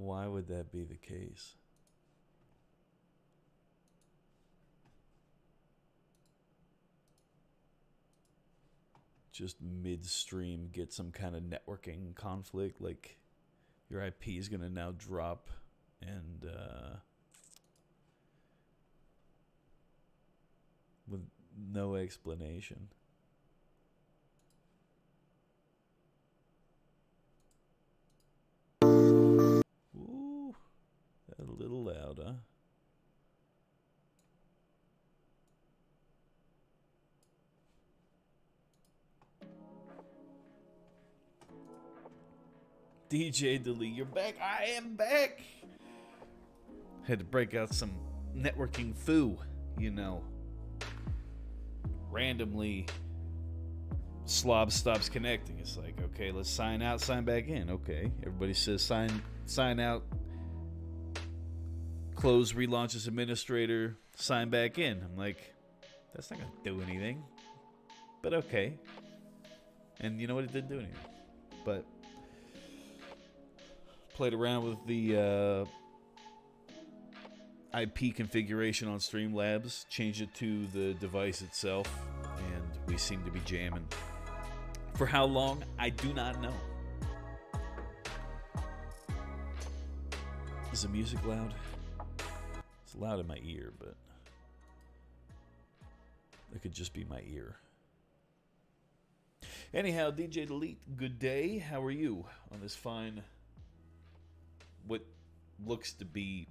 Why would that be the case? Just midstream get some kind of networking conflict, like your IP is going to now drop and with no explanation. Ooh, a little loud, huh? DJ Delete, you're back. I am back. Had to break out some networking foo, you know. Randomly, Slob stops connecting. It's like, okay, let's sign out, sign back in. Okay, everybody says sign out, close, relaunch as administrator, sign back in. I'm like, that's not gonna do anything. But okay. And you know what? It didn't do anything. But played around with the IP configuration on Streamlabs, changed it to the device itself, and we seem to be jamming. For how long, I do not know. Is the music loud? It's loud in my ear, but it could just be my ear. Anyhow, DJ Delete, good day. How are you on this fine, what looks to be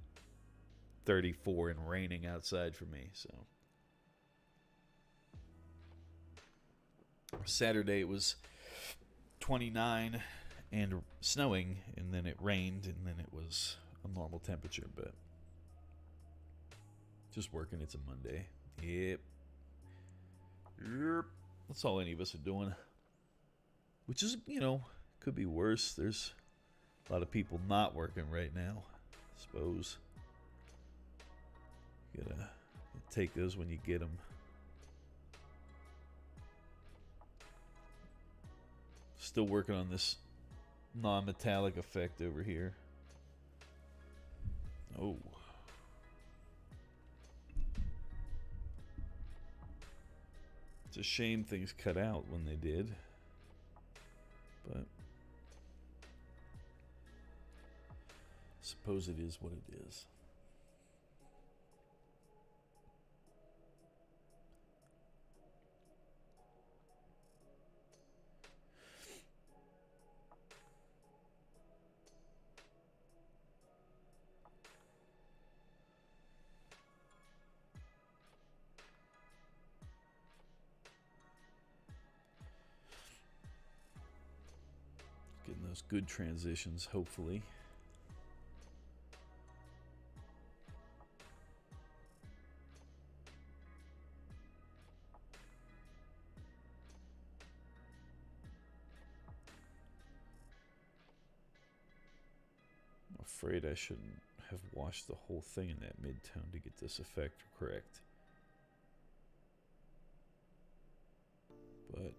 34 and raining outside for me, so. Saturday it was 29 and snowing, and then it rained, and then it was a normal temperature, but just working. It's a Monday. Yep. That's all any of us are doing. Which is, could be worse. There's a lot of people not working right now, I suppose. You gotta take those when you get them. Still working on this non-metallic effect over here. Oh. It's a shame things cut out when they did. But I suppose it is what it is. Getting those good transitions, hopefully. I'm afraid I shouldn't have watched the whole thing in that midtone to get this effect correct. But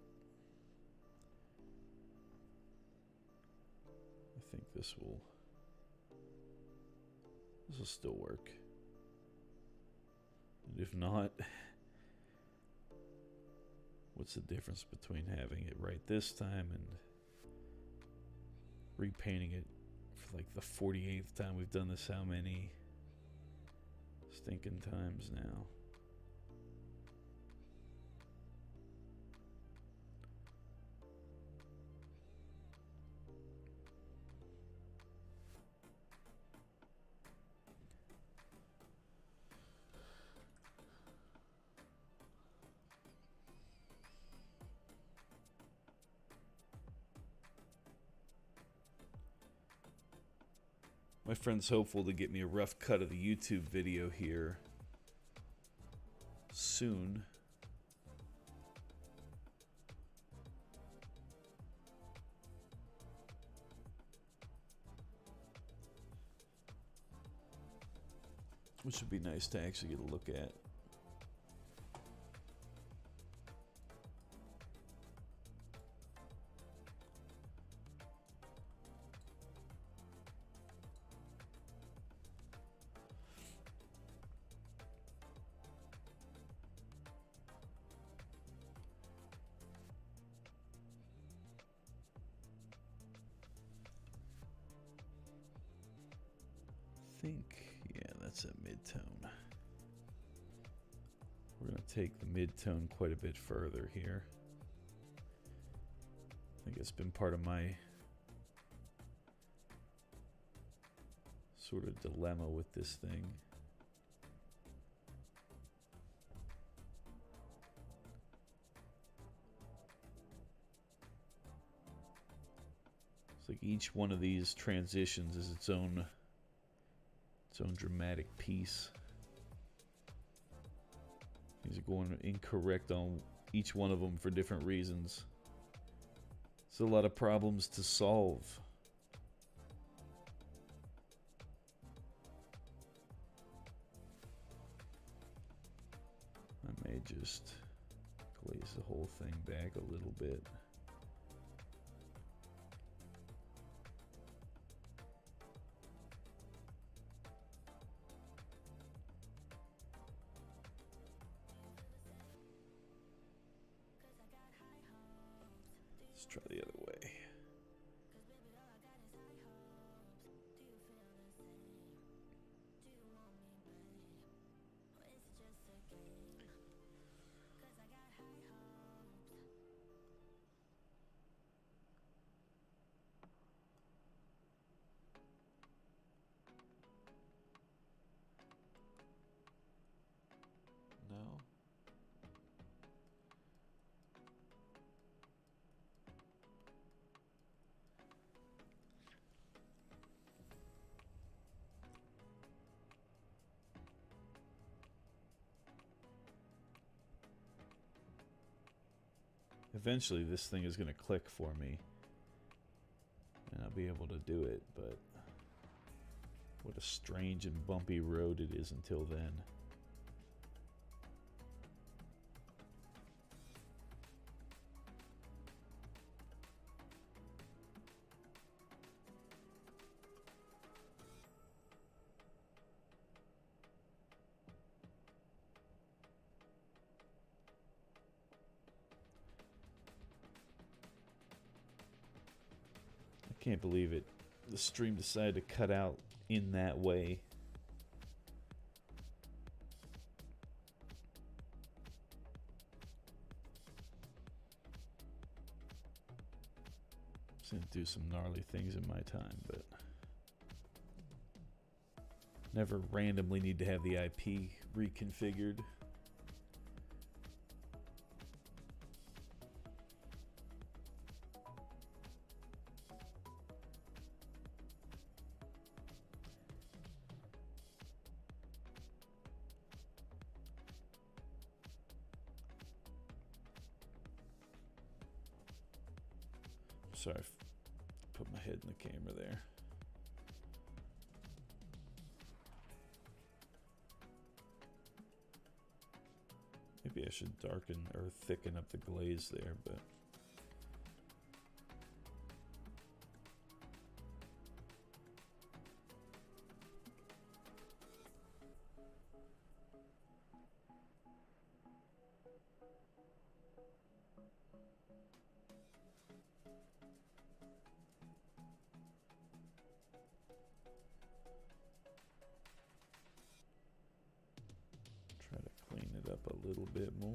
I think this will still work. And if not, what's the difference between having it right this time and repainting it for like the 48th time we've done this? How many stinking times now? My friend's hopeful to get me a rough cut of the YouTube video here soon. Which would be nice to actually get a look at. think, yeah, that's a mid-tone. We're going to take the mid-tone quite a bit further here. I think it's been part of my sort of dilemma with this thing. It's like each one of these transitions is its own dramatic piece. These are going incorrect on each one of them for different reasons. It's a lot of problems to solve. I may just glaze the whole thing back a little bit. Let's try the other way. No. Eventually this thing is going to click for me and I'll be able to do it, but what a strange and bumpy road it is until then. I can't believe it. The stream decided to cut out in that way. Just gonna do some gnarly things in my time, but never randomly need to have the IP reconfigured. Sorry, I put my head in the camera there. Maybe I should darken or thicken up the glaze there, but try to clean it up a little bit more.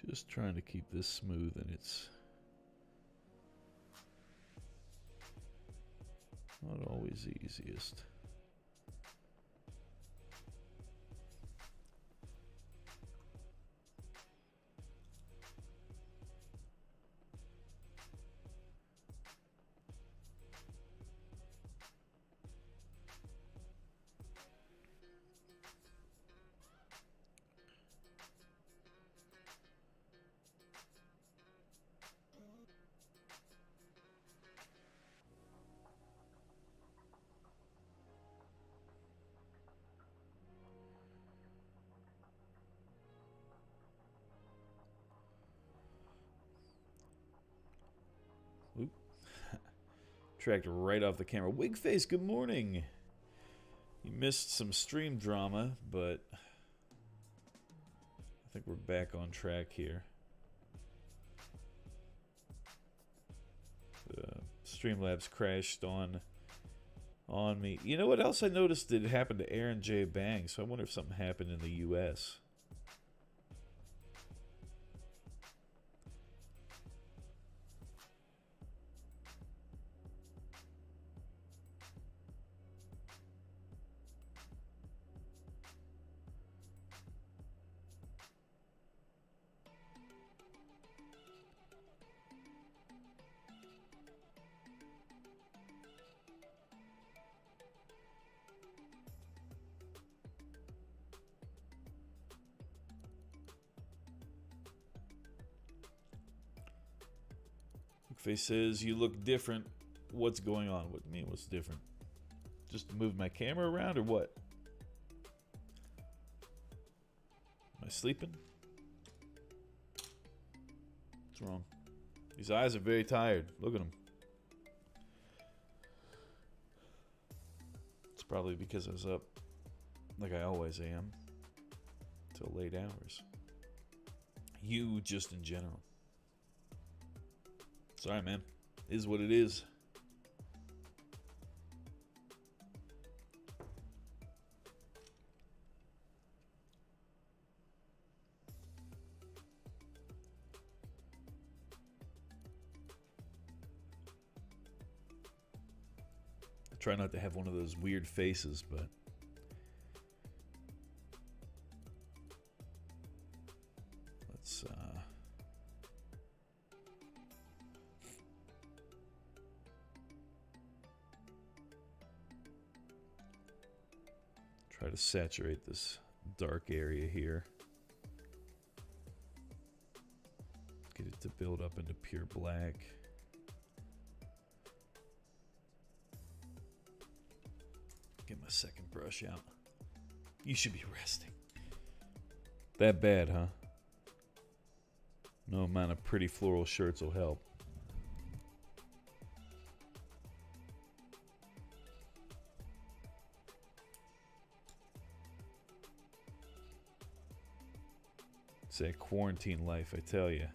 Just trying to keep this smooth, and it's not always the easiest. Oop. Tracked right off the camera. Wigface, good morning. You missed some stream drama, but I think we're back on track here. Streamlabs crashed on me. You know what else I noticed? It happened to Aaron J. Bang, so I wonder if something happened in the U.S. Face says, you look different. What's going on? What do you mean, what's different? Just move my camera around or what? Am I sleeping? What's wrong? These eyes are very tired. Look at them. It's probably because I was up like I always am till late hours. You just in general. Sorry, man. It is what it is. I try not to have one of those weird faces, but let's try to saturate this dark area here. Get it to build up into pure black. Get my second brush out. You should be resting. That bad, huh? No amount of pretty floral shirts will help. It's that quarantine life, I tell you.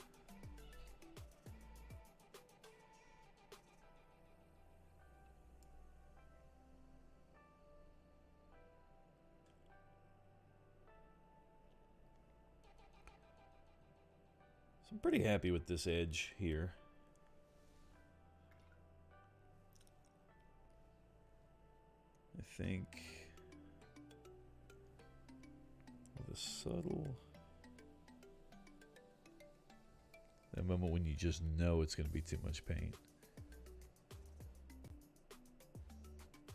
So I'm pretty happy with this edge here. I think with a subtle... That moment when you just know it's going to be too much paint.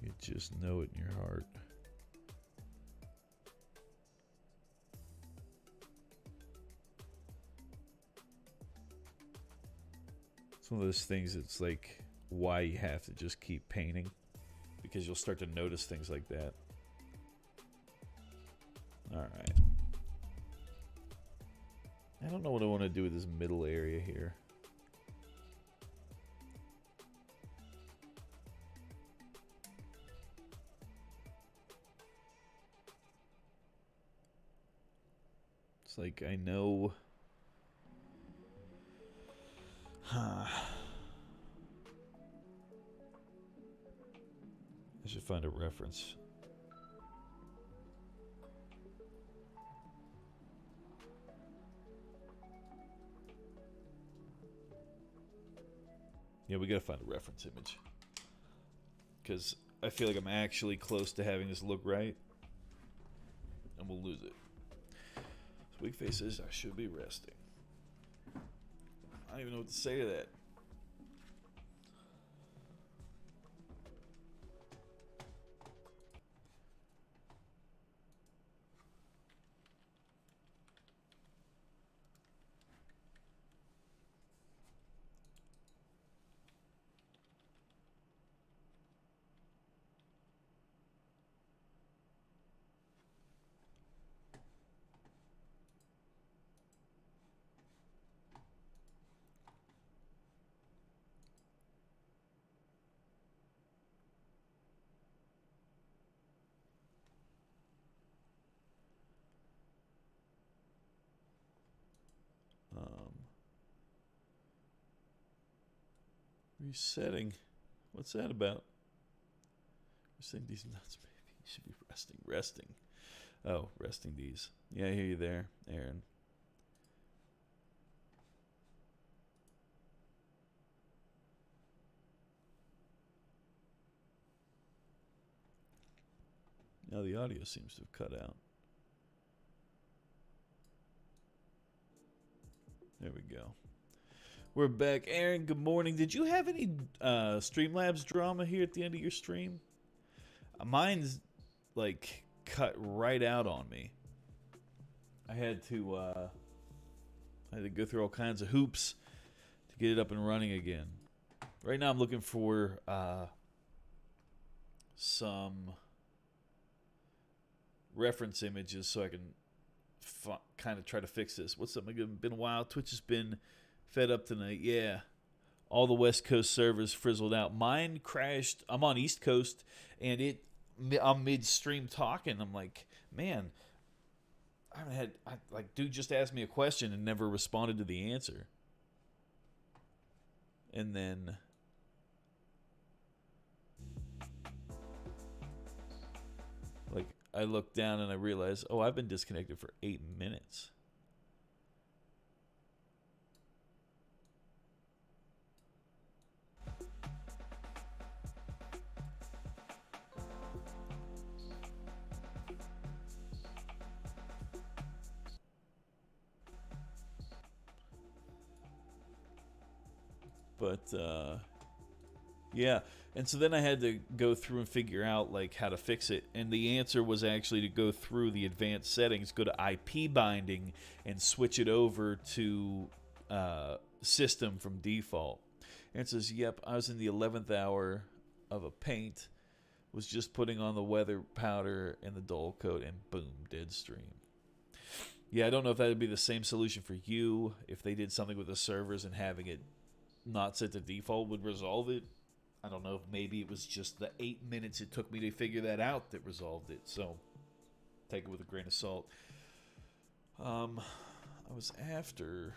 You just know it in your heart. It's one of those things that's like why you have to just keep painting, because you'll start to notice things like that. All right. I don't know what I want to do with this middle area here. It's like I know... I should find a reference. Yeah, we gotta find a reference image. Because I feel like I'm actually close to having this look right. And we'll lose it. So weak faces, I should be resting. I don't even know what to say to that. Resetting. What's that about? Resetting these nuts, baby. You should be resting. Resting. Oh, resting these. Yeah, I hear you there, Aaron. Now the audio seems to have cut out. There we go. We're back. Aaron, good morning. Did you have any Streamlabs drama here at the end of your stream? Mine's, like, cut right out on me. I had to go through all kinds of hoops to get it up and running again. Right now I'm looking for some reference images so I can kind of try to fix this. What's up? It's been a while. Twitch has been fed up tonight. Yeah. All the West Coast servers frizzled out. Mine crashed. I'm on East Coast, and I'm mid-stream talking. I'm like, man, dude just asked me a question and never responded to the answer. And then like I looked down and I realized, oh, I've been disconnected for 8 minutes. But yeah, and so then I had to go through and figure out like how to fix it, and the answer was actually to go through the advanced settings, go to IP binding, and switch it over to system from default. And it says, yep, I was in the 11th hour of a paint, was just putting on the weather powder and the dull coat, and boom, dead stream. Yeah, I don't know if that would be the same solution for you, if they did something with the servers and having it not set to default would resolve it. I don't know if maybe it was just the 8 minutes it took me to figure that out that resolved it. So take it with a grain of salt. I was after...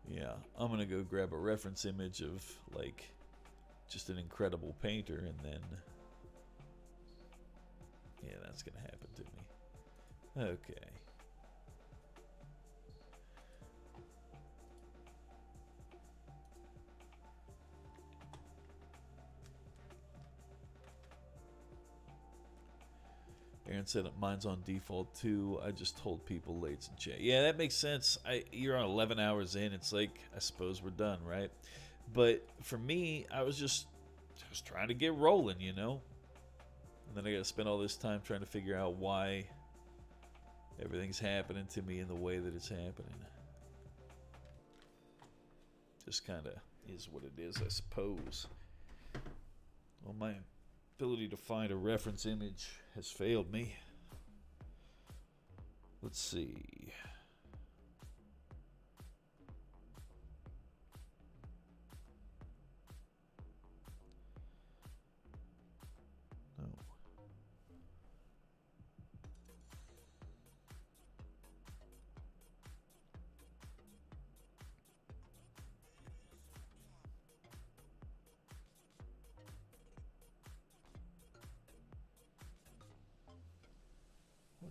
Yeah, I'm going to go grab a reference image of, like, just an incredible painter, and then... Yeah, that's going to happen to me. Okay. Aaron said mine's on default too. I just told people late in chat. Yeah, that makes sense. You're on 11 hours in. It's like, I suppose we're done, right? But for me, I was just trying to get rolling, you know? And then I got to spend all this time trying to figure out why everything's happening to me in the way that it's happening. Just kind of is what it is, I suppose. Well, my ability to find a reference image has failed me. Let's see.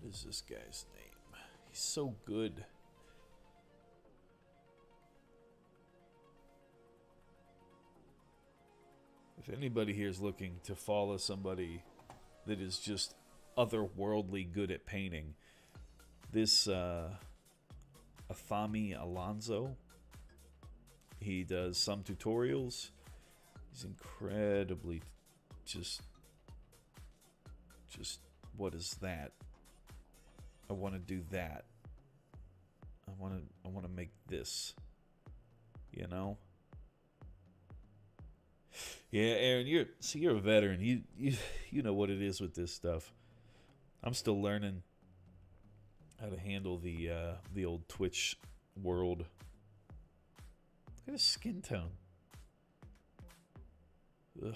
What is this guy's name? He's so good. If anybody here is looking to follow somebody that is just otherworldly good at painting, this Afami Alonso, he does some tutorials. He's incredibly just what is that? I want to do that. I want to make this. You know? Yeah, Aaron, you're a veteran. You know what it is with this stuff. I'm still learning how to handle the old Twitch world. Look at his skin tone. Ugh.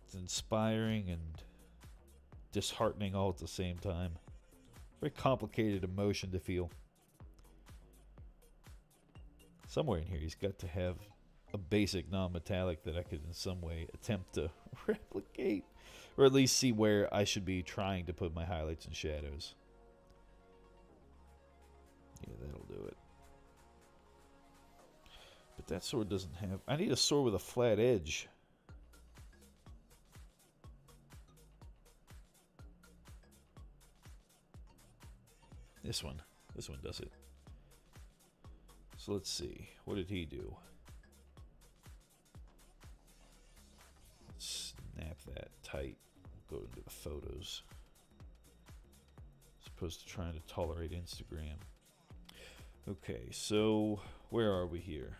It's inspiring and disheartening all at the same time. Very complicated emotion to feel. Somewhere in here, he's got to have a basic non-metallic that I could in some way attempt to replicate, or at least see where I should be trying to put my highlights and shadows. Yeah, that'll do it. But that sword doesn't have... I need a sword with a flat edge. This one does it. So let's see. What did he do? Let's snap that tight. Go into the photos. As opposed to trying to tolerate Instagram. Okay, so where are we here?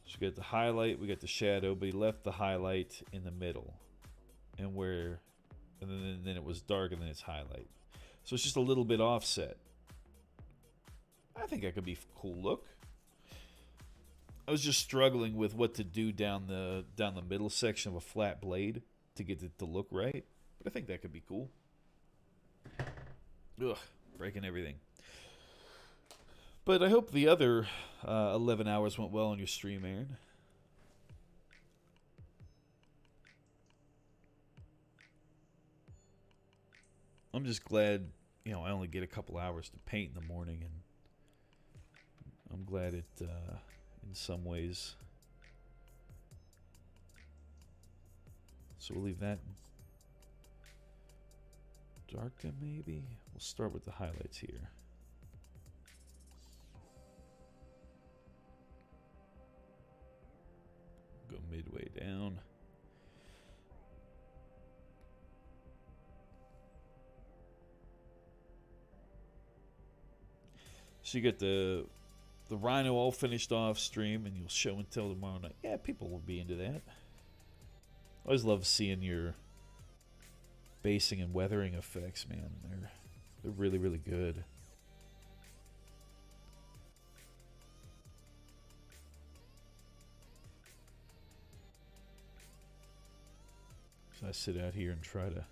So we got the highlight, we got the shadow, but he left the highlight in the middle. And then it was dark and then it's highlight. So it's just a little bit offset. I think that could be a cool look. I was just struggling with what to do down the middle section of a flat blade to get it to look right. But I think that could be cool. Ugh, breaking everything. But I hope the other 11 hours went well on your stream, Aaron. I'm just glad, I only get a couple hours to paint in the morning, and I'm glad it, in some ways. So we'll leave that darken, maybe? We'll start with the highlights here. Go midway down. So you get the Rhino all finished off stream, and you'll show and tell tomorrow night. Yeah, people will be into that. I always love seeing your basing and weathering effects, man. They're really, really good. So I sit out here and try to,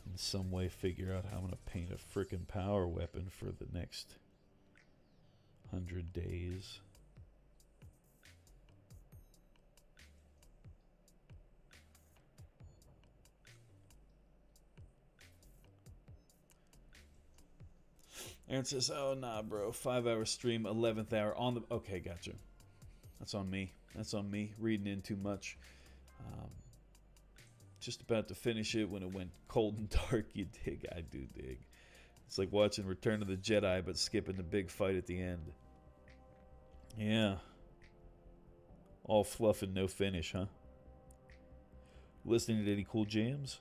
in some way, figure out how I'm going to paint a frickin' power weapon for the next 100 days. Aaron says, oh, nah, bro. 5-hour stream, 11th hour on the... Okay, gotcha. That's on me. That's on me. Reading in too much. Just about to finish it when it went cold and dark. You dig? I do dig. It's like watching Return of the Jedi, but skipping the big fight at the end. Yeah. All fluff and no finish, huh? Listening to any cool jams?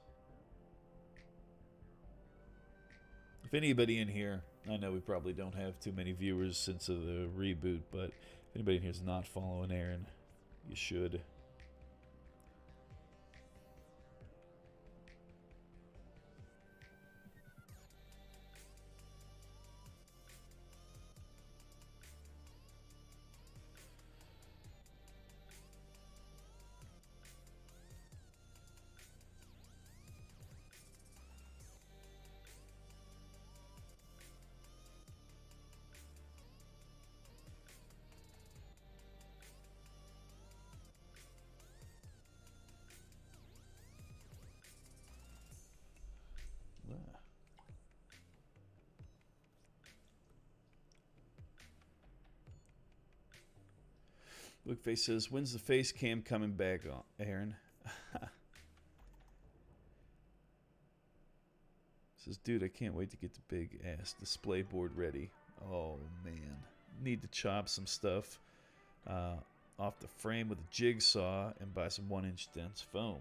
If anybody in here, I know we probably don't have too many viewers since the reboot, but if anybody in here is not following Aaron, you should. Bookface says, when's the face cam coming back on, Aaron? Says, dude, I can't wait to get the big ass display board ready. Oh, man. Need to chop some stuff off the frame with a jigsaw and buy some 1-inch dense foam.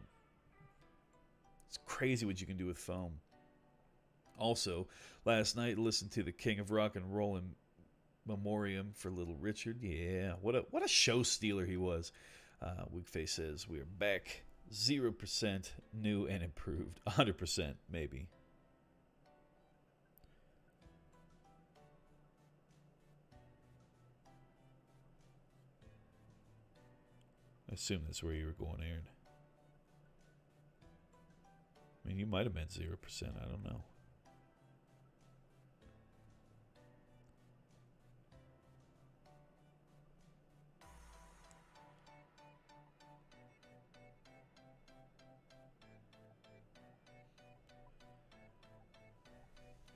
It's crazy what you can do with foam. Also, last night, listened to the King of Rock and Roll in Memoriam for Little Richard. Yeah, what a show stealer he was. Wigface says, we are back. 0% new and improved. 100% maybe. I assume that's where you were going, Aaron. I mean, you might have meant 0%. I don't know.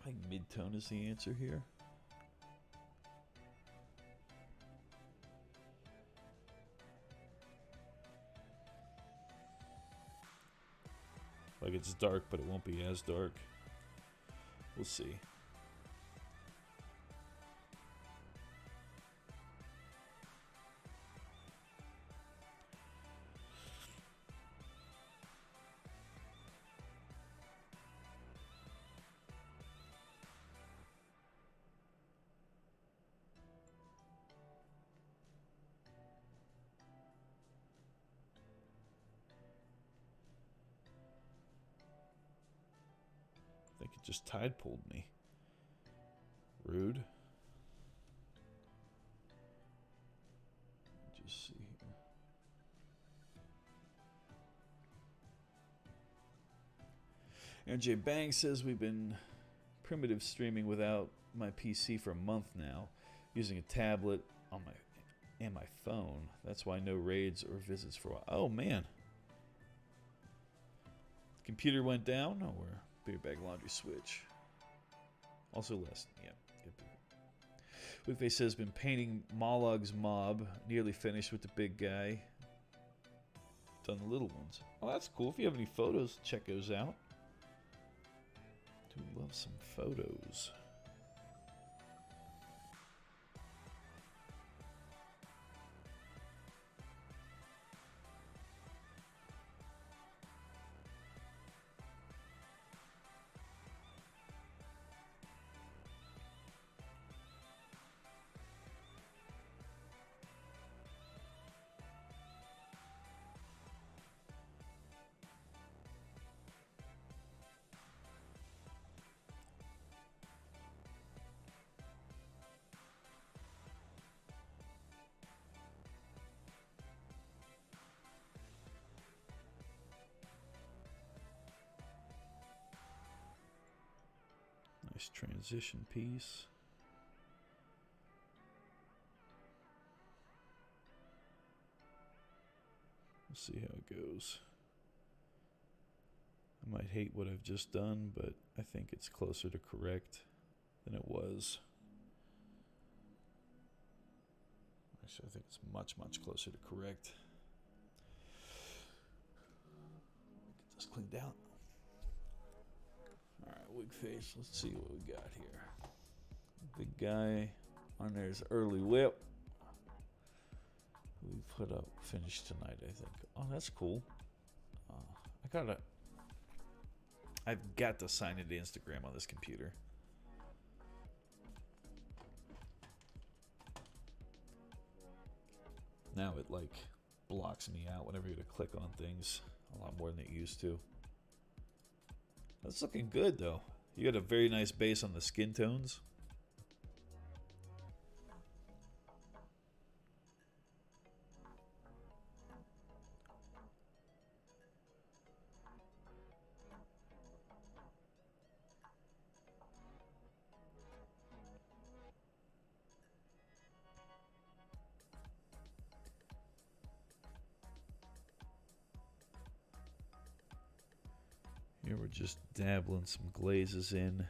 I think mid-tone is the answer here. Like it's dark, but it won't be as dark. We'll see. I think it just tide pulled me. Rude. Just see here. Aaron J. Bang says we've been primitive streaming without my PC for a month now, using a tablet on my phone. That's why no raids or visits for a while. Oh man. Computer went down or beer bag laundry switch. Also less. Yeah. Wigface says been painting Mollog's mob, nearly finished with the big guy. Done the little ones. Oh, that's cool. If you have any photos, check those out. Do love some photos. Nice transition piece. We'll see how it goes. I might hate what I've just done, but I think it's closer to correct than it was. Actually, I think it's much, much closer to correct. Get this cleaned out. Alright, Wigface, let's see what we got here. Big guy on there's early whip. We put up finished tonight, I think. Oh, that's cool. I've got to sign into Instagram on this computer. Now it like blocks me out whenever you click on things a lot more than it used to. That's looking good though. You got a very nice base on the skin tones. Here we're just dabbling some glazes in.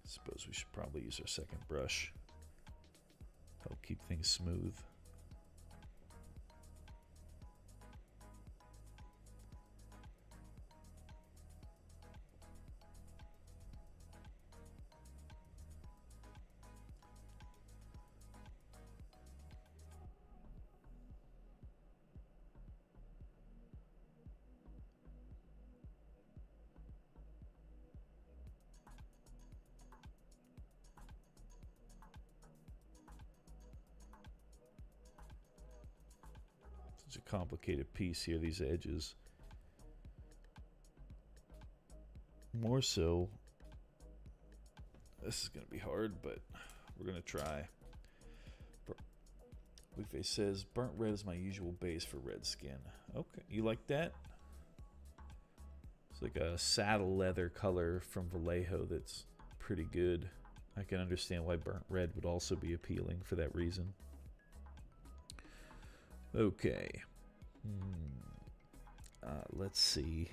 Suppose we should probably use our second brush. keep things smooth. Such a complicated piece here, these edges. More so, this is going to be hard, but we're going to try. Blueface says, burnt red is my usual base for red skin. Okay, you like that? It's like a saddle leather color from Vallejo that's pretty good. I can understand why burnt red would also be appealing for that reason. Okay. Let's see.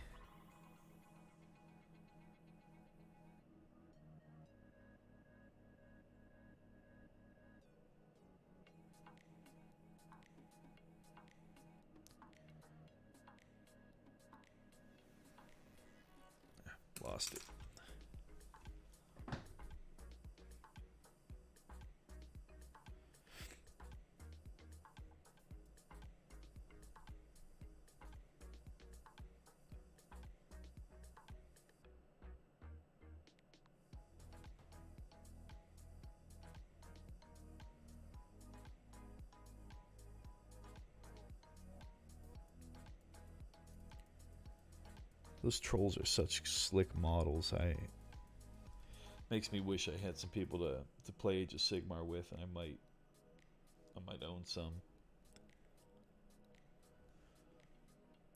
Lost it. Those trolls are such slick models. Makes me wish I had some people to play Age of Sigmar with, and I might own some.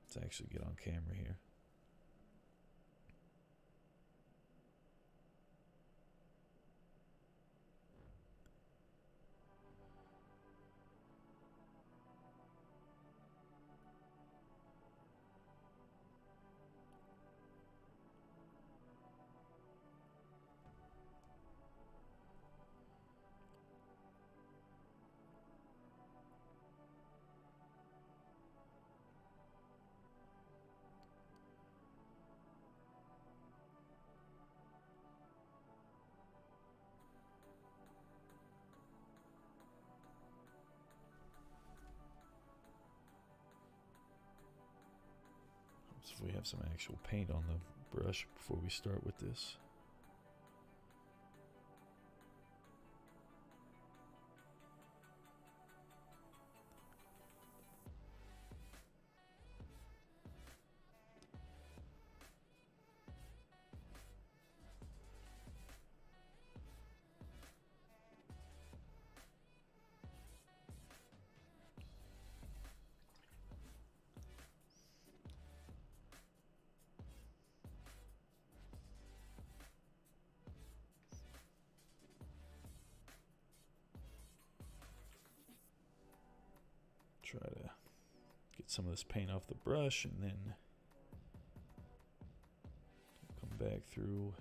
Let's actually get on camera here. So if we have some actual paint on the brush before we start with this. Try to get some of this paint off the brush and then come back through.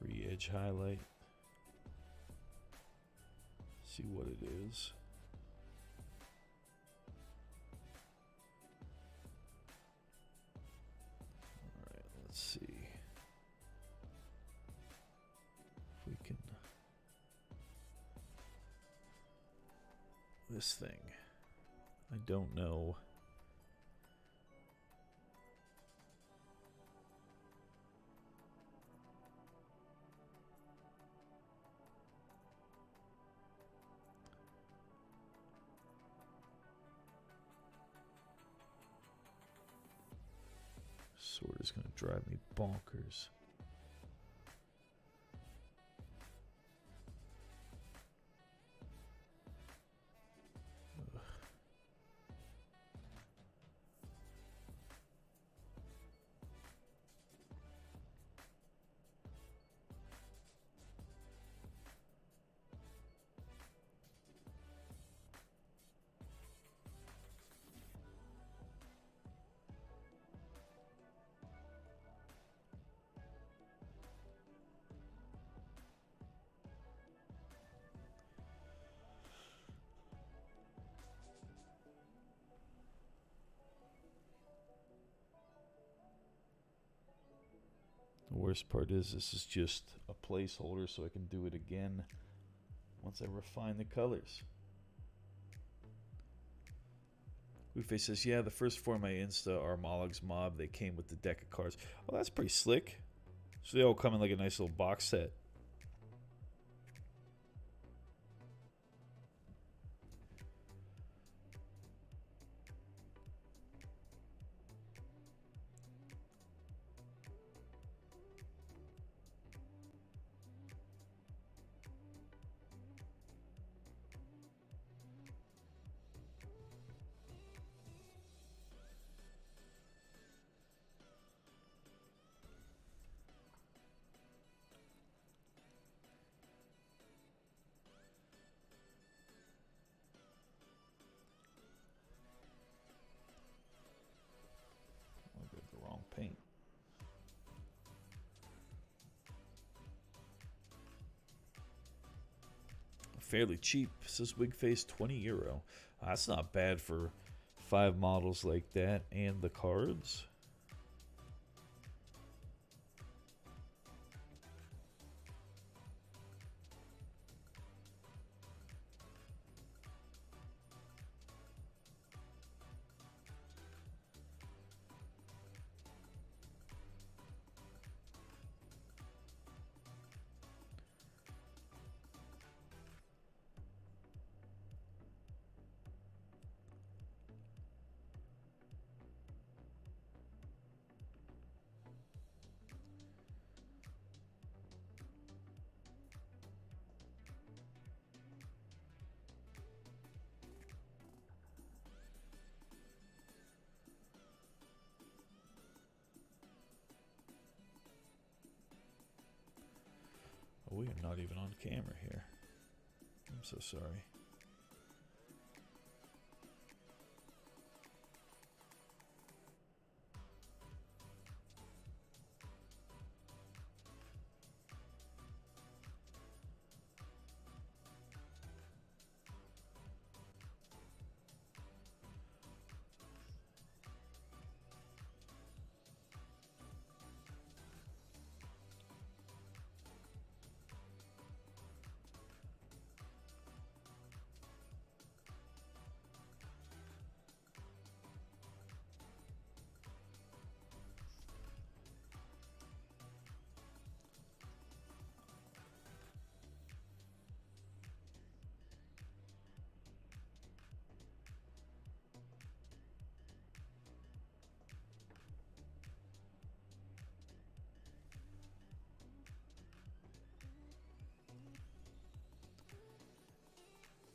Re-edge highlight. See what it is. All right, let's see. We can this thing. I don't know. Sword is going to drive me bonkers. worst part is this is just a placeholder, so I can do it again once I refine the colors. Blueface says, yeah, the first four of my Insta are Mollog's Mob. They came with the deck of cards. Oh, that's pretty slick. So they all come in like a nice little box set. I got the wrong paint. Fairly cheap, says Wigface, €20. That's not bad for 5 models like that and the cards. Oh, we are not even on camera here. I'm so sorry.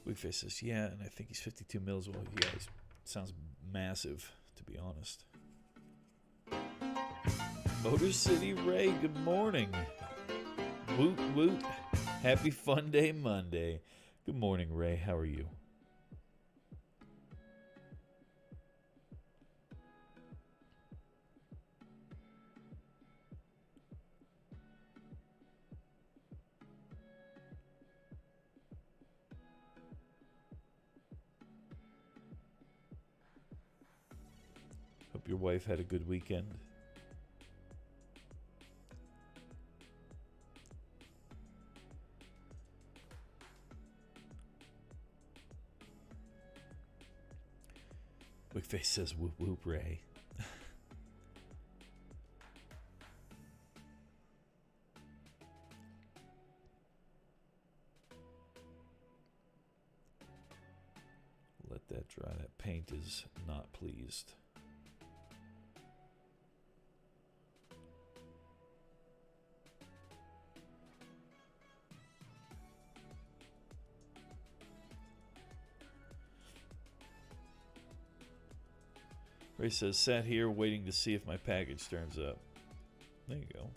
Wigface says, yeah, and I think he's 52 mils. Well, yeah, he sounds massive, to be honest. Motor City Ray, good morning. Woot woot. Happy Fun Day Monday. Good morning, Ray. How are you? Hope your wife had a good weekend. Wigface says, whoop whoop, Ray. Let that dry. That paint is not pleased. Ray says, sat here waiting to see if my package turns up. There you go.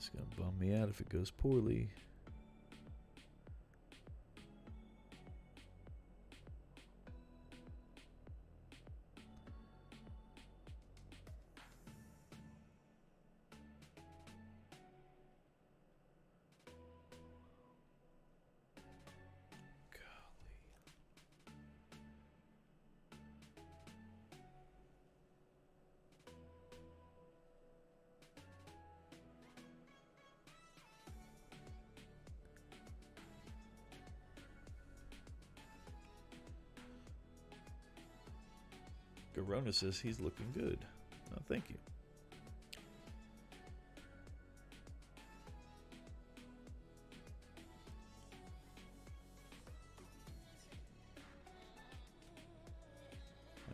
It's gonna bum me out if it goes poorly. Garona says he's looking good. Oh, thank you.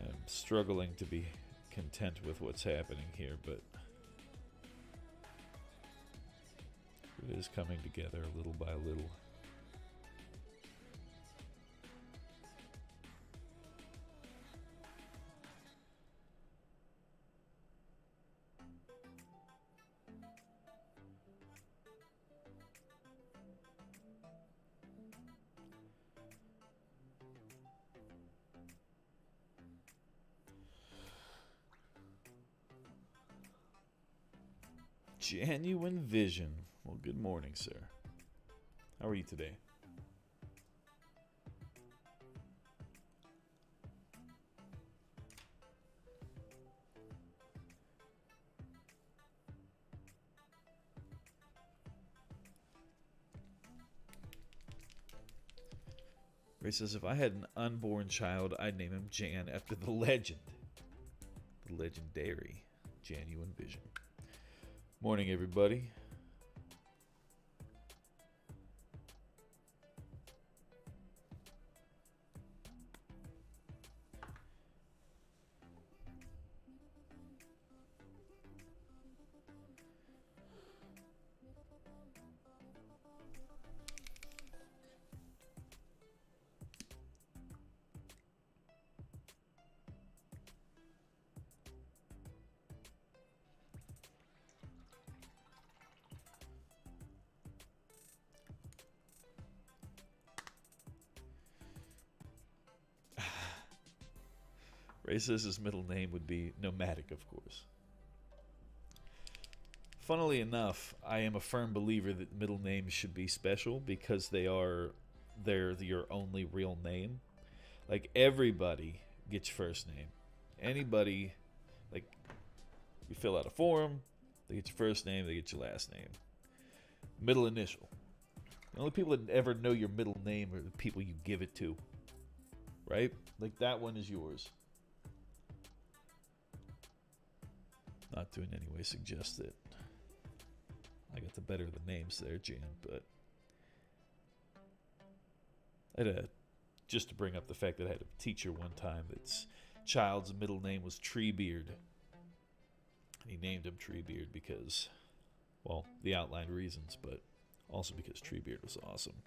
I'm struggling to be content with what's happening here, but it is coming together little by little. Genuine Vision. Well, good morning, sir. How are you today? Ray says, if I had an unborn child, I'd name him Jan after the legend. The legendary Genuine Vision. Morning, everybody. Ray says his middle name would be Nomadic, of course. Funnily enough, I am a firm believer that middle names should be special because they're your only real name. Like, everybody gets your first name. Anybody, like, you fill out a form, they get your first name, they get your last name. Middle initial. The only people that ever know your middle name are the people you give it to. Right? Like, that one is yours. Not to in any way suggest that I got the better of the names there, Jan, but just to bring up the fact that I had a teacher one time that's child's middle name was Treebeard. And he named him Treebeard because, well, the outlined reasons, but also because Treebeard was awesome.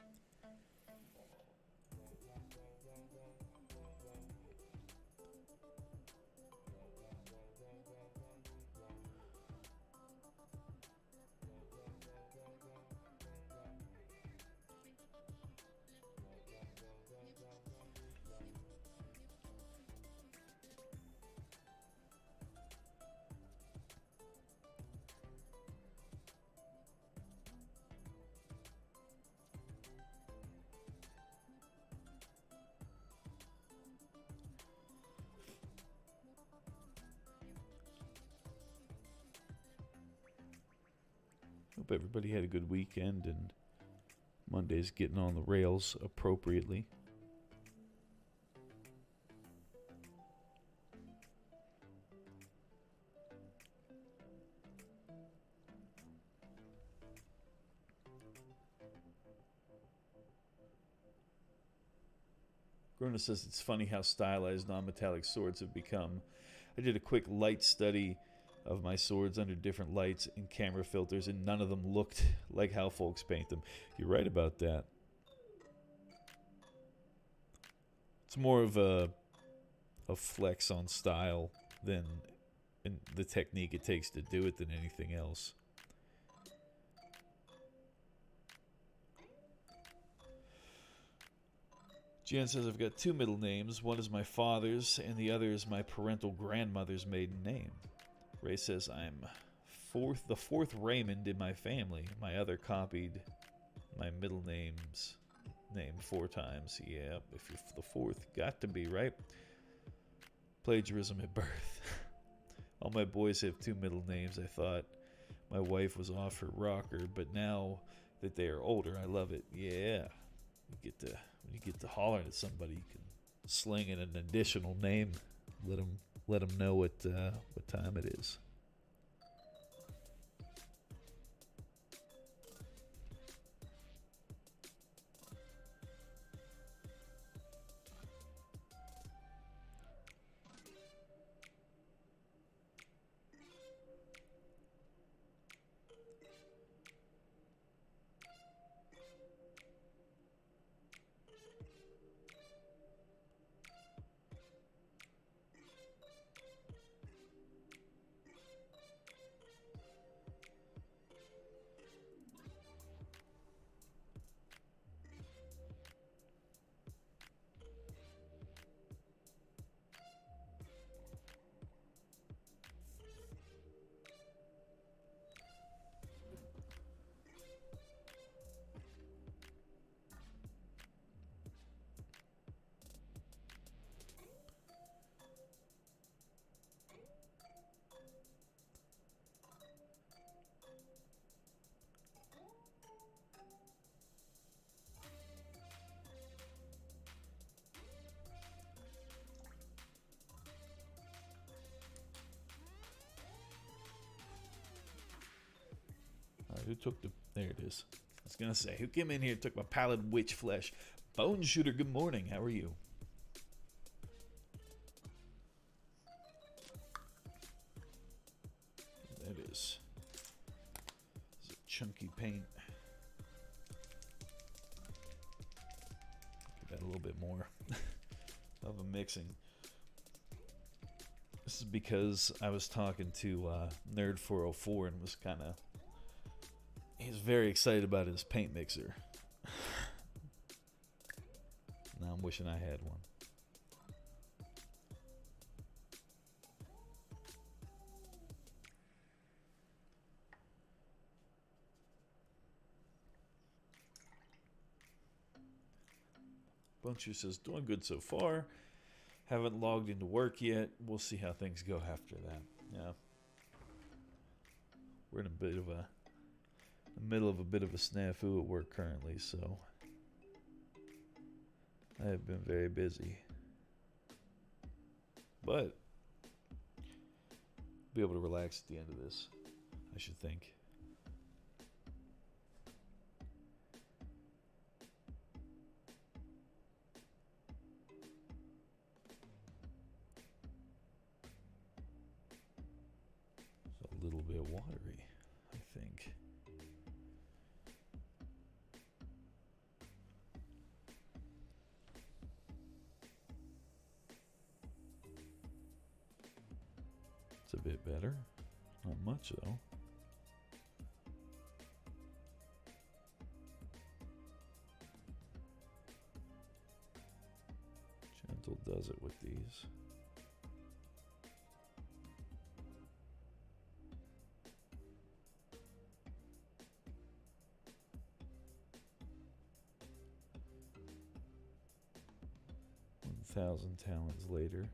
Hope everybody had a good weekend and Monday's getting on the rails appropriately. Grona says it's funny how stylized non-metallic swords have become. I did a quick light study of my swords under different lights and camera filters, and none of them looked like how folks paint them. You're right about that. It's more of a flex on style than in the technique it takes to do it than anything else. Jan says, I've got two middle names. One is my father's, and the other is my parental grandmother's maiden name. Ray says, I'm the fourth Raymond in my family. My other copied my middle name's name 4 times. Yeah, if you're the fourth, got to be, right? Plagiarism at birth. All my boys have 2 middle names. I thought my wife was off her rocker, but now that they are older, I love it. Yeah. When you get to hollering at somebody, you can sling in an additional name. Let them know what time it is. Who took the... There it is. I was going to say, who came in here and took my pallid witch flesh? Bone Shooter, good morning. How are you? That is... It's a chunky paint. Give that a little bit more of a mixing. This is because I was talking to Nerd404 and was kind of... He's very excited about his paint mixer. Now I'm wishing I had one. Buncher says, doing good so far. Haven't logged into work yet. We'll see how things go after that. Yeah. We're in the middle of a bit of a snafu at work currently, so I have been very busy. But be able to relax at the end of this, I should think. It's a little bit watery, I think. It's a bit better. Not much, though. Gentle does it with these. Thousand talents later.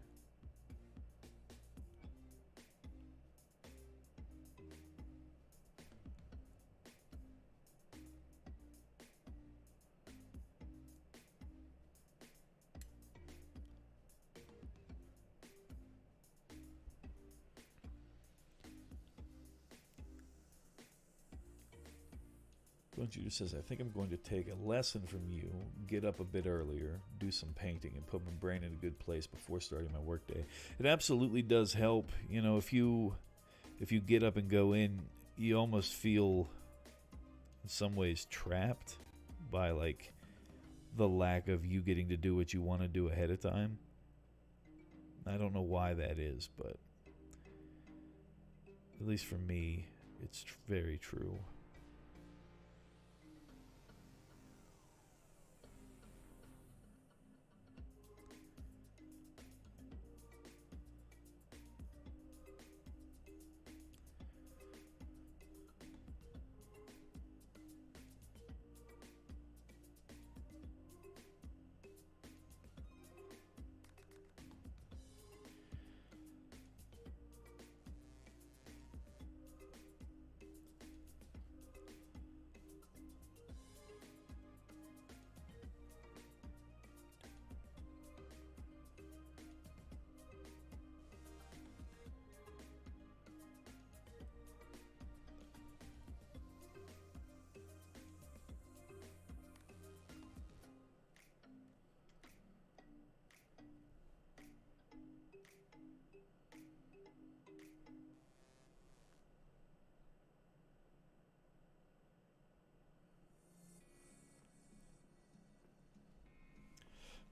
Bungie says, I think I'm going to take a lesson from you, get up a bit earlier, do some painting, and put my brain in a good place before starting my workday. It absolutely does help. You know, if you get up and go in, you almost feel in some ways trapped by like the lack of you getting to do what you want to do ahead of time. I don't know why that is, but at least for me, it's very true.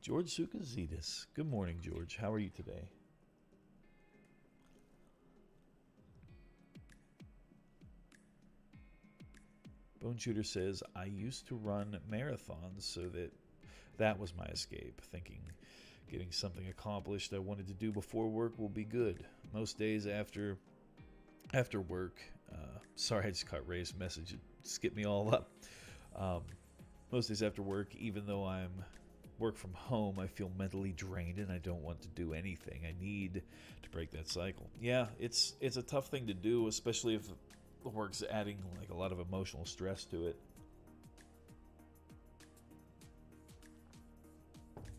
George Sukazidis. Good morning, George. How are you today? Bone Shooter says, I used to run marathons, so that was my escape, thinking getting something accomplished I wanted to do before work will be good. Most days after work, sorry I just caught Ray's message, it skipped me all up. Most days after work, even though I'm work from home, I feel mentally drained and I don't want to do anything. I need to break that cycle. Yeah, it's a tough thing to do, especially if the work's adding like a lot of emotional stress to it.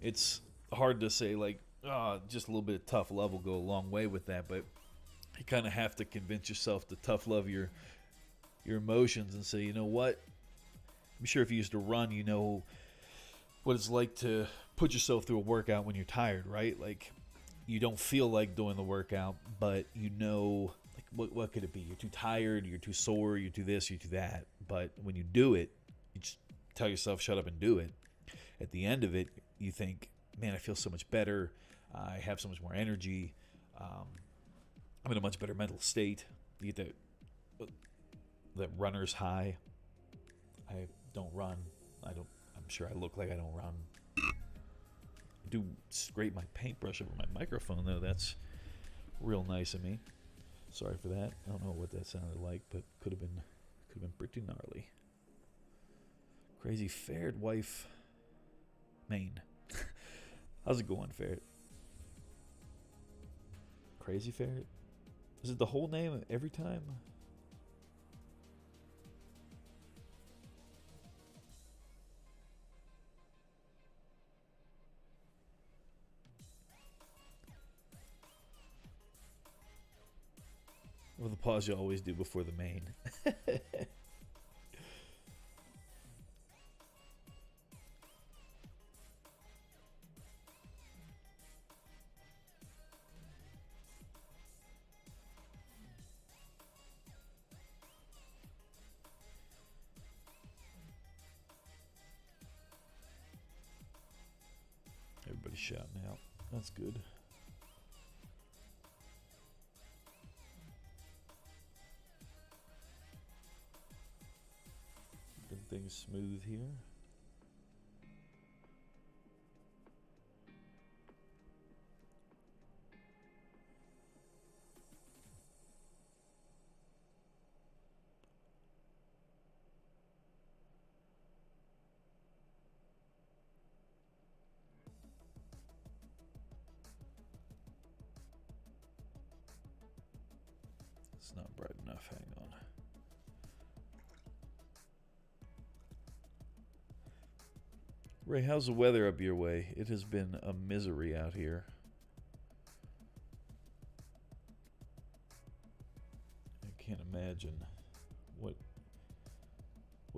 It's hard to say like, just a little bit of tough love will go a long way with that, but you kind of have to convince yourself to tough love your emotions and say, you know what? I'm sure if you used to run, you know what it's like to put yourself through a workout when you're tired, right? Like you don't feel like doing the workout, but you know, like what could it be? You're too tired, you're too sore, you're too this, you're too that. But when you do it, you just tell yourself, shut up and do it. At the end of it, you think, man, I feel so much better. I have so much more energy. I'm in a much better mental state. You get that runner's high. I don't run. I'm sure I look like I don't run. I do scrape my paintbrush over my microphone though. That's real nice of me. Sorry for that. I don't know what that sounded like, but could have been pretty gnarly. Crazy Ferret Wife, Maine. How's it going, Ferret? Crazy Ferret? Is it the whole name every time? Or the pause you always do before the main. Everybody's shouting out. That's good. Keeping things smooth here. It's not bright enough. Hang on. Ray, how's the weather up your way? It has been a misery out here. I can't imagine what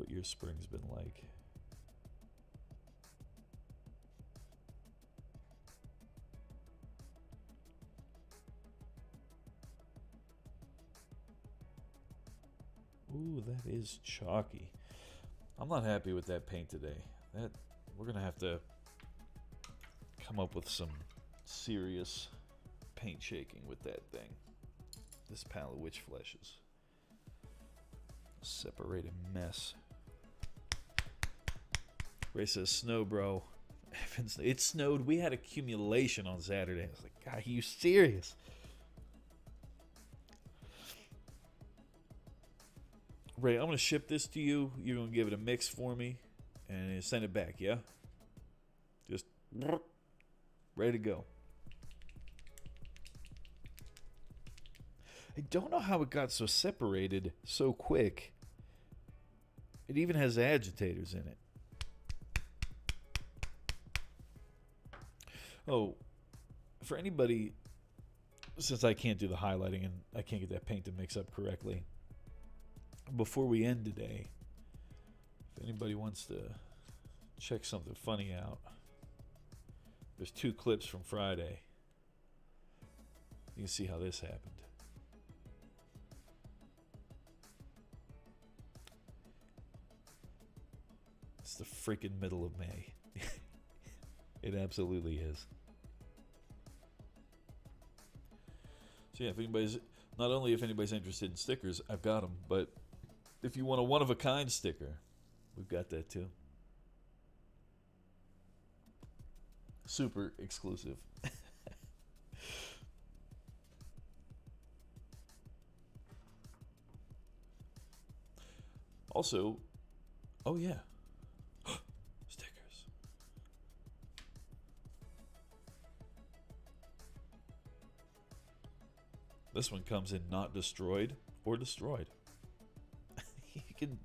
your spring's been like. Ooh, that is chalky. I'm not happy with that paint today. We're gonna have to come up with some serious paint shaking with that thing. This pile of witch fleshes. Separated mess. Ray says, snow, bro. It snowed. We had accumulation on Saturday. I was like, God, are you serious? Ray, I'm going to ship this to you. You're going to give it a mix for me and send it back, yeah? Just ready to go. I don't know how it got so separated so quick. It even has agitators in it. Oh, for anybody, since I can't do the highlighting and I can't get that paint to mix up correctly, before we end today, if anybody wants to check something funny out, there's 2 clips from Friday. You can see how this happened. It's the freaking middle of May. It absolutely is. So yeah, if anybody's not only if anybody's interested in stickers, I've got them, but if you want a one-of-a-kind sticker, we've got that too. Super exclusive. Also, oh yeah, stickers. This one comes in not destroyed or destroyed. You can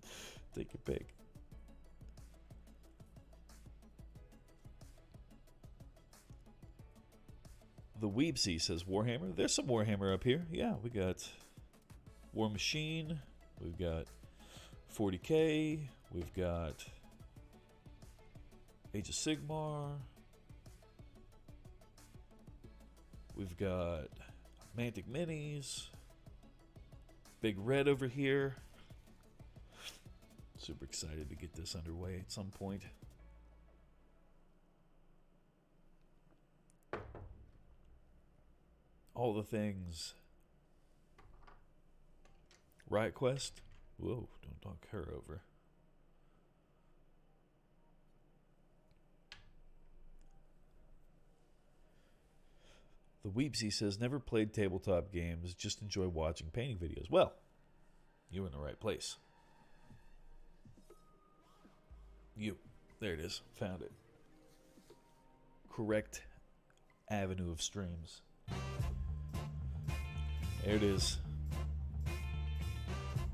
take your pick. The Weebsy says Warhammer. There's some Warhammer up here. Yeah, we got War Machine. We've got 40K. We've got Age of Sigmar. We've got Mantic Minis. Big Red over here. Super excited to get this underway at some point. All the things. Riot Quest. Whoa, don't knock her over. The Weepsy says, never played tabletop games, just enjoy watching painting videos. Well, you're in the right place. There it is. Found it. Correct avenue of streams. There it is.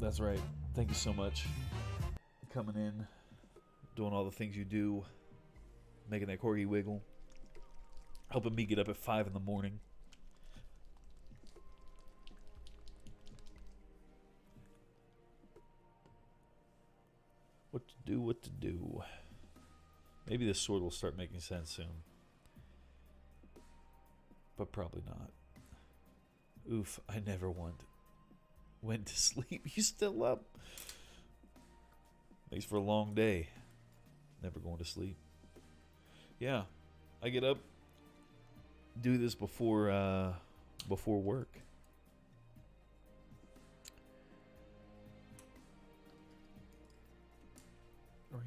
That's right. Thank you so much. Coming in, doing all the things you do, making that corgi wiggle, helping me get up at 5 in the morning. What to do. Maybe this sword will start making sense soon. But probably not. Oof, I never went to sleep. You still up? Makes for a long day. Never going to sleep. Yeah, I get up, do this before work. Or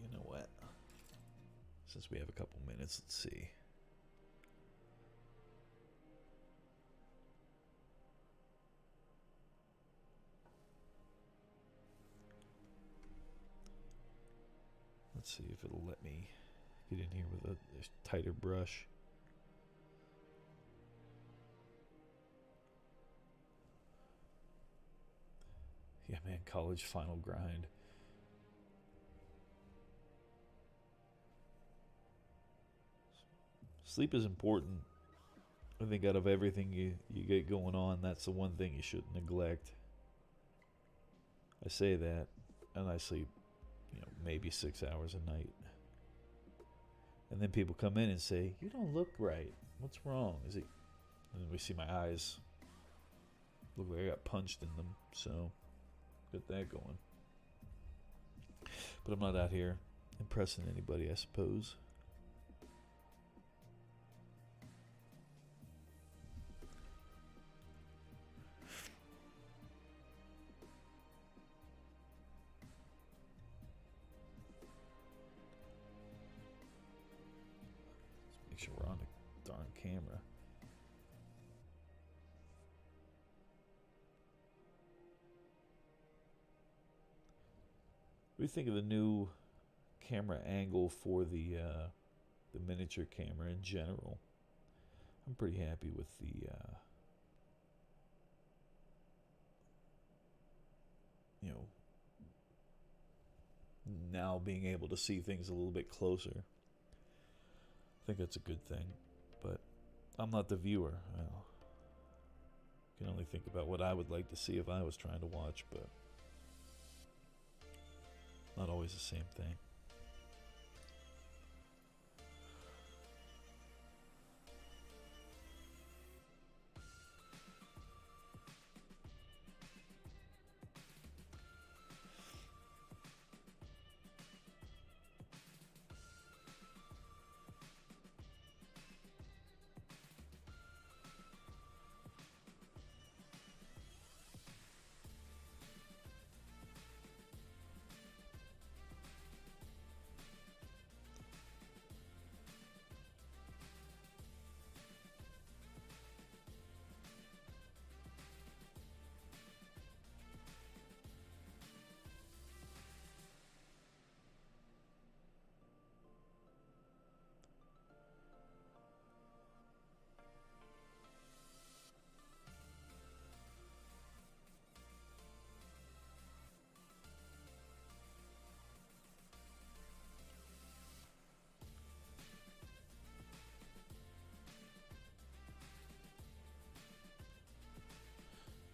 you know what? Since we have a couple minutes, let's see. Let's see if it'll let me get in here with a tighter brush. Yeah, man, college final grind. Sleep is important. I think out of everything you get going on, that's the one thing you shouldn't neglect. I say that, and I sleep, maybe 6 hours a night. And then people come in and say, you don't look right. What's wrong? Is it? And then we see my eyes look like I got punched in them. So, got that going. But I'm not out here impressing anybody, I suppose. Make sure we're on the darn camera. What do you think of the new camera angle for the miniature camera in general? I'm pretty happy with the now being able to see things a little bit closer. I think that's a good thing, but I'm not the viewer. I can only think about what I would like to see if I was trying to watch, but not always the same thing.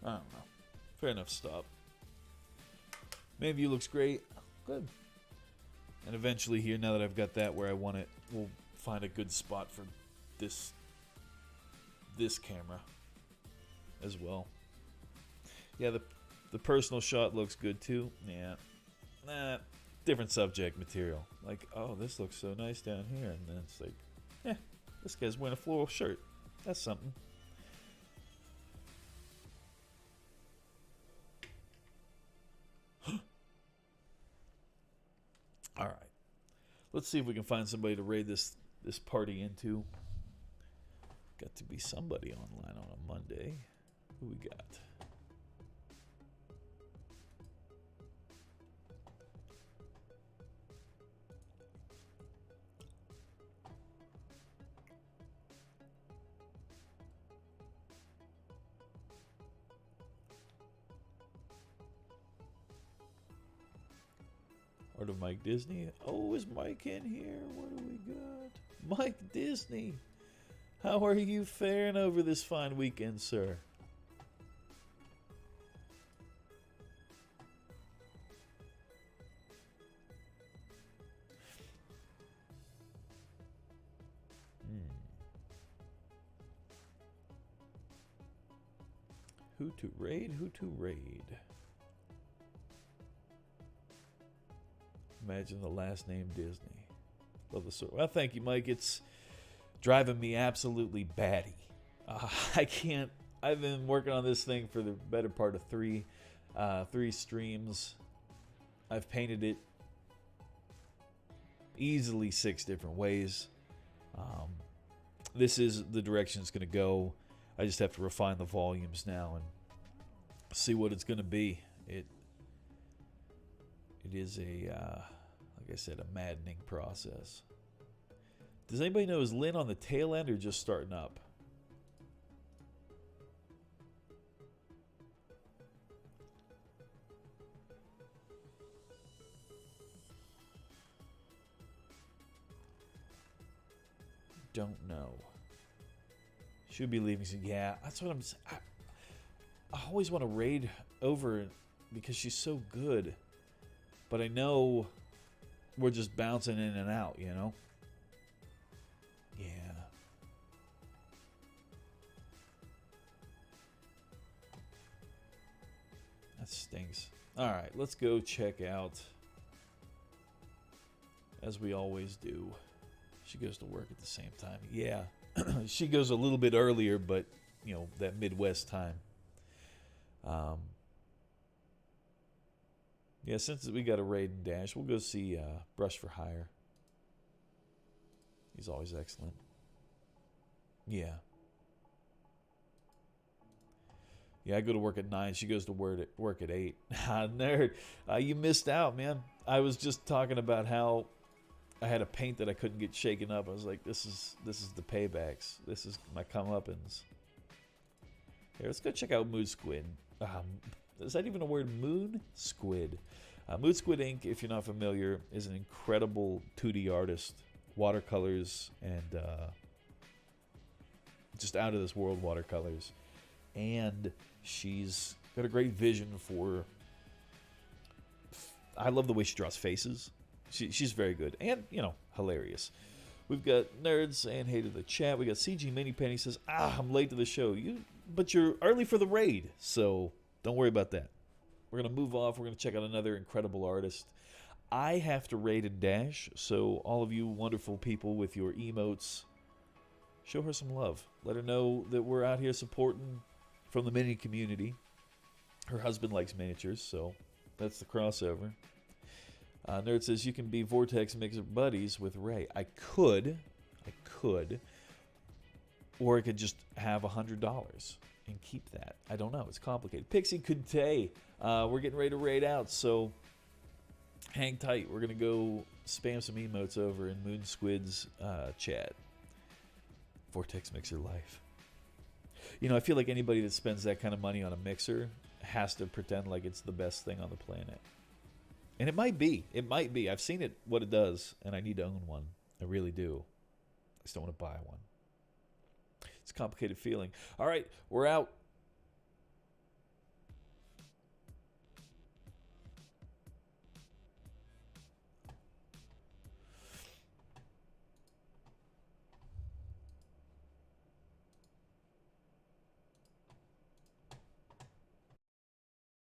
I don't know. Fair enough stop. Main view looks great. Good. And eventually here, now that I've got that where I want it, we'll find a good spot for this camera as well. Yeah, the personal shot looks good too. Yeah. Nah, different subject material. Like, oh, this looks so nice down here. And then it's like, yeah, this guy's wearing a floral shirt. That's something. All right. Let's see if we can find somebody to raid this party into. Got to be somebody online on a Monday. Who we got? Art of Mike Disney. Oh, is Mike in here? What do we got? Mike Disney. How are you faring over this fine weekend, sir? Who to raid? Who to raid? Imagine the last name Disney. Love the story. Well, thank you, Mike. It's driving me absolutely batty. I can't. I've been working on this thing for the better part of three streams. I've painted it easily 6 different ways. This is the direction it's going to go. I just have to refine the volumes now and see what it's going to be. It is a, like I said, a maddening process. Does anybody know, is Lynn on the tail end or just starting up? Don't know. Should be leaving soon. Yeah, that's what I'm saying. I always want to raid over because she's so good. But I know we're just bouncing in and out, you know? Yeah. That stinks. Alright, let's go check out, as we always do. She goes to work at the same time. Yeah. She goes a little bit earlier, but, you know, that Midwest time. Yeah, since we got a raid and dash, we'll go see Brush for Hire. He's always excellent. Yeah. Yeah, I go to work at 9. She goes to work at 8. Nerd. You missed out, man. I was just talking about how I had a paint that I couldn't get shaken up. I was like, this is the paybacks. This is my comeuppance. Here, let's go check out Mood Squid. Is that even a word? Moon Squid. Mood Squid Inc., if you're not familiar, is an incredible 2D artist. Watercolors and just out of this world watercolors. And she's got a great vision for... I love the way she draws faces. She's very good and, you know, hilarious. We've got Nerds saying hey to the chat. We got CG Mini Penny says, I'm late to the show. But you're early for the raid, so don't worry about that. We're going to move off. We're going to check out another incredible artist. I have to raid and dash, so all of you wonderful people with your emotes, show her some love. Let her know that we're out here supporting from the mini community. Her husband likes miniatures, so that's the crossover. Nerd says you can be Vortex Mixer buddies with Ray. I could, or I could just have $100 and keep that. I don't know. It's complicated. Pixie Kunte, we're getting ready to raid out, so hang tight. We're gonna go spam some emotes over in Moon Squid's chat. Vortex Mixer life. You know, I feel like anybody that spends that kind of money on a mixer has to pretend like it's the best thing on the planet. And it might be. It might be. I've seen it, what it does, and I need to own one. I really do. I just don't want to buy one. It's a complicated feeling. All right, we're out.